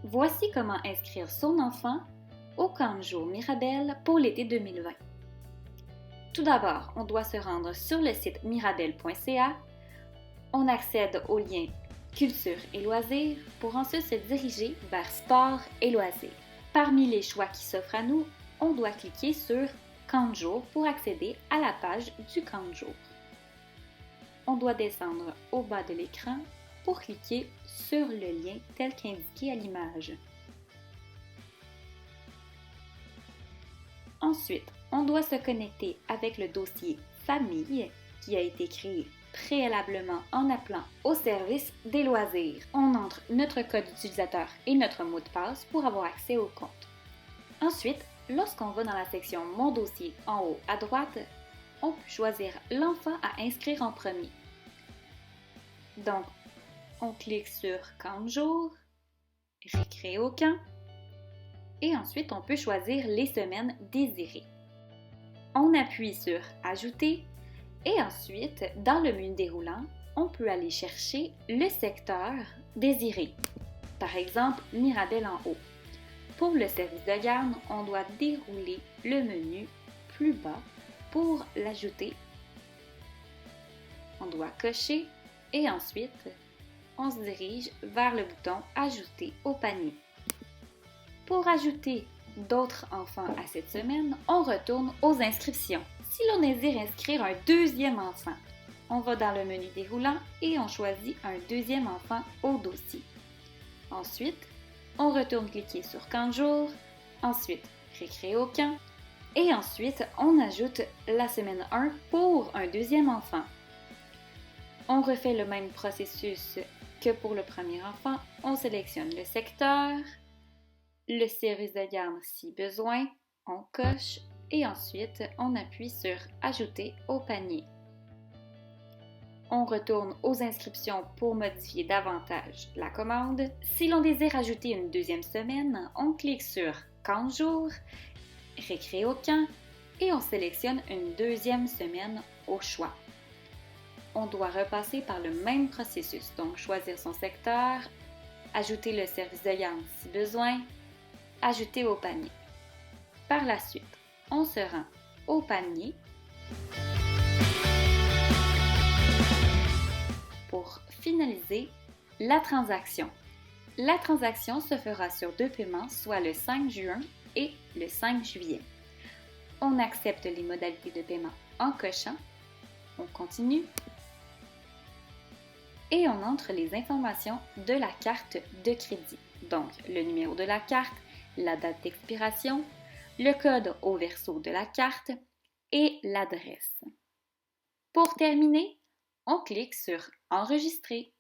Voici comment inscrire son enfant au camp de jour Mirabel pour l'été 2020. Tout d'abord, on doit se rendre sur le site mirabel.ca. On accède au lien Culture et loisirs pour ensuite se diriger vers Sport et loisirs. Parmi les choix qui s'offrent à nous, on doit cliquer sur Camp de jour pour accéder à la page du camp de jour. On doit descendre au bas de l'écran pour cliquer sur le lien tel qu'indiqué à l'image. Ensuite, on doit se connecter avec le dossier Famille qui a été créé préalablement en appelant au service des loisirs. On entre notre code utilisateur et notre mot de passe pour avoir accès au compte. Ensuite, lorsqu'on va dans la section Mon dossier en haut à droite, on peut choisir l'enfant à inscrire en premier. Donc, on clique sur Camp de jour, Récréo camp, et ensuite on peut choisir les semaines désirées. On appuie sur Ajouter et ensuite, dans le menu déroulant, on peut aller chercher le secteur désiré. Par exemple, Mirabel en haut. Pour le service de garde, on doit dérouler le menu plus bas pour l'ajouter. On doit cocher et ensuite, on se dirige vers le bouton Ajouter au panier. Pour ajouter d'autres enfants à cette semaine, on retourne aux inscriptions. Si l'on désire inscrire un deuxième enfant, on va dans le menu déroulant et on choisit un deuxième enfant au dossier. Ensuite, on retourne cliquer sur Camp de jour, ensuite Récréo camp, et ensuite on ajoute la semaine 1 pour un deuxième enfant. On refait le même processus que pour le premier enfant, on sélectionne le secteur, le service de garde si besoin, on coche et ensuite on appuie sur Ajouter au panier. On retourne aux inscriptions pour modifier davantage la commande. Si l'on désire ajouter une deuxième semaine, on clique sur Camp de jour, Récréo camp et on sélectionne une deuxième semaine au choix. On doit repasser par le même processus, donc choisir son secteur, ajouter le service de garde si besoin, ajouter au panier. Par la suite, on se rend au panier pour finaliser la transaction. La transaction se fera sur 2 paiements, soit le 5 juin et le 5 juillet. On accepte les modalités de paiement en cochant, on continue et on entre les informations de la carte de crédit. Donc, le numéro de la carte, la date d'expiration, le code au verso de la carte et l'adresse. Pour terminer, on clique sur Enregistrer.